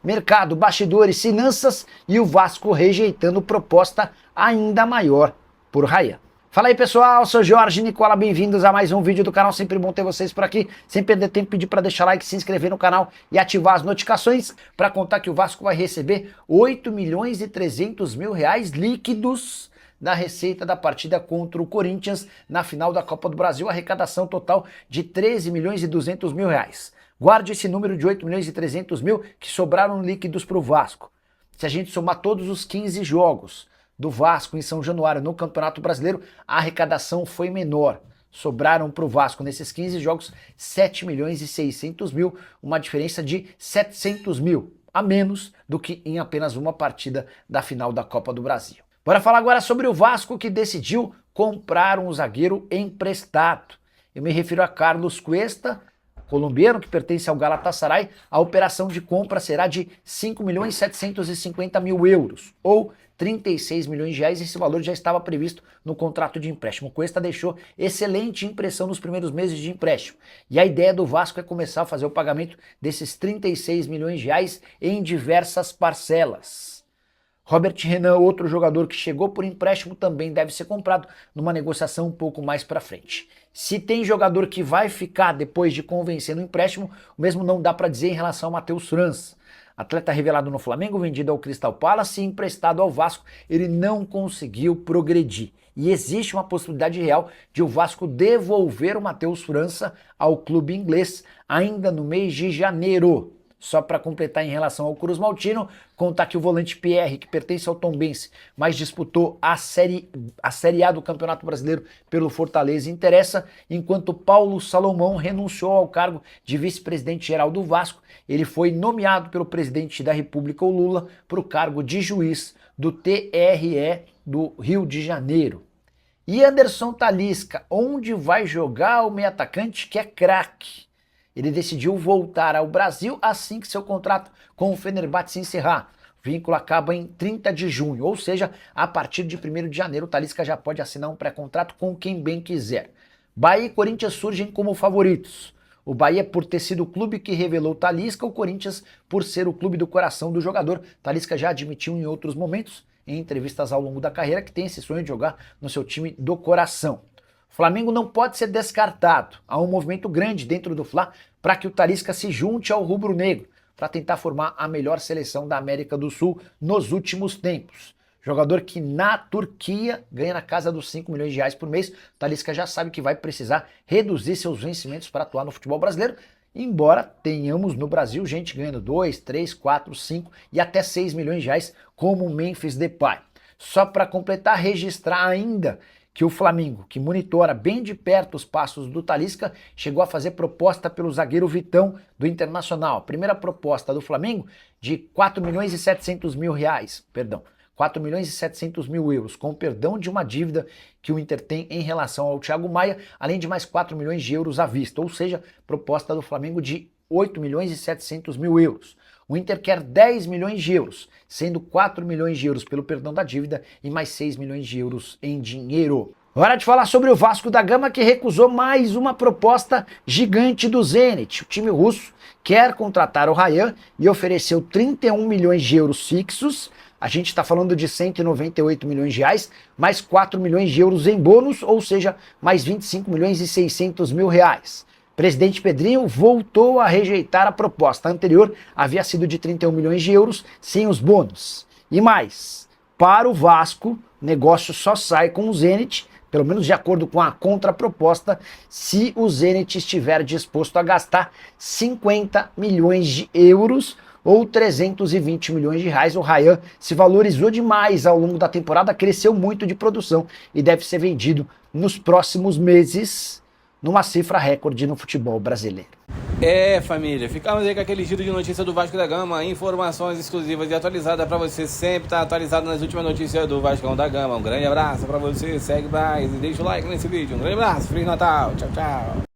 mercado, bastidores, finanças e o Vasco rejeitando proposta ainda maior por Ryan. Fala aí pessoal, sou Jorge Nicola, bem-vindos a mais um vídeo do canal, sempre bom ter vocês por aqui, sem perder tempo, pedir para deixar like, se inscrever no canal e ativar as notificações para contar que o Vasco vai receber 8 milhões e 300 mil reais líquidos da receita da partida contra o Corinthians na final da Copa do Brasil, arrecadação total de 13 milhões e 200 mil reais. Guarde esse número de 8 milhões e 300 mil que sobraram líquidos para o Vasco. Se a gente somar todos os 15 jogos do Vasco em São Januário no Campeonato Brasileiro, a arrecadação foi menor. Sobraram para o Vasco nesses 15 jogos 7 milhões e 600 mil, uma diferença de 700 mil a menos do que em apenas uma partida da final da Copa do Brasil. Bora falar agora sobre o Vasco que decidiu comprar um zagueiro emprestado. Eu me refiro a Carlos Cuesta, colombiano que pertence ao Galatasaray. A operação de compra será de 5 milhões e 750 mil euros, ou 36 milhões de reais. Esse valor já estava previsto no contrato de empréstimo. Cuesta deixou excelente impressão nos primeiros meses de empréstimo. E a ideia do Vasco é começar a fazer o pagamento desses 36 milhões de reais em diversas parcelas. Robert Renan, outro jogador que chegou por empréstimo, também deve ser comprado numa negociação um pouco mais para frente. Se tem jogador que vai ficar depois de convencer no empréstimo, o mesmo não dá para dizer em relação ao Matheus França. Atleta revelado no Flamengo, vendido ao Crystal Palace e emprestado ao Vasco, ele não conseguiu progredir. E existe uma possibilidade real de o Vasco devolver o Matheus França ao clube inglês ainda no mês de janeiro. Só para completar em relação ao Cruz Maltino, contar que o volante Pierre, que pertence ao Tombense, mas disputou a Série A do Campeonato Brasileiro pelo Fortaleza, interessa, enquanto Paulo Salomão renunciou ao cargo de vice-presidente geral do Vasco. Ele foi nomeado pelo presidente da República, o Lula, para o cargo de juiz do TRE do Rio de Janeiro. E Anderson Talisca, onde vai jogar o meio-atacante que é craque? Ele decidiu voltar ao Brasil assim que seu contrato com o Fenerbahçe se encerrar. O vínculo acaba em 30 de junho, ou seja, a partir de 1º de janeiro, o Talisca já pode assinar um pré-contrato com quem bem quiser. Bahia e Corinthians surgem como favoritos. O Bahia por ter sido o clube que revelou o Talisca, o Corinthians por ser o clube do coração do jogador. Talisca já admitiu em outros momentos, em entrevistas ao longo da carreira, que tem esse sonho de jogar no seu time do coração. O Flamengo não pode ser descartado. Há um movimento grande dentro do Fla para que o Talisca se junte ao rubro-negro, para tentar formar a melhor seleção da América do Sul nos últimos tempos. Jogador que na Turquia ganha na casa dos 5 milhões de reais por mês. O Talisca já sabe que vai precisar reduzir seus vencimentos para atuar no futebol brasileiro, embora tenhamos no Brasil gente ganhando 2, 3, 4, 5 e até 6 milhões de reais, como o Memphis Depay. Só para completar, registrar ainda que o Flamengo, que monitora bem de perto os passos do Talisca, chegou a fazer proposta pelo zagueiro Vitão do Internacional. A primeira proposta do Flamengo de 4 milhões e 700 mil reais, perdão, 4 milhões e 700 mil euros, com perdão de uma dívida que o Inter tem em relação ao Thiago Maia, além de mais 4 milhões de euros à vista, ou seja, proposta do Flamengo de 8 milhões e 700 mil euros. O Inter quer 10 milhões de euros, sendo 4 milhões de euros pelo perdão da dívida e mais 6 milhões de euros em dinheiro. Hora de falar sobre o Vasco da Gama, que recusou mais uma proposta gigante do Zenit. O time russo quer contratar o Ryan e ofereceu 31 milhões de euros fixos. A gente está falando de 198 milhões de reais, mais 4 milhões de euros em bônus, ou seja, mais 25 milhões e 600 mil reais. Presidente Pedrinho voltou a rejeitar a proposta. A anterior havia sido de 31 milhões de euros sem os bônus. E mais, para o Vasco, o negócio só sai com o Zenit, pelo menos de acordo com a contraproposta, se o Zenit estiver disposto a gastar 50 milhões de euros ou 320 milhões de reais. O Ryan se valorizou demais ao longo da temporada, cresceu muito de produção e deve ser vendido nos próximos meses, numa cifra recorde no futebol brasileiro. Família, ficamos aí com aquele giro de notícia do Vasco da Gama, informações exclusivas e atualizadas para você sempre estar atualizado nas últimas notícias do Vasco da Gama. Um grande abraço para você, segue mais e deixa o like nesse vídeo. Um grande abraço, Feliz Natal, tchau, tchau.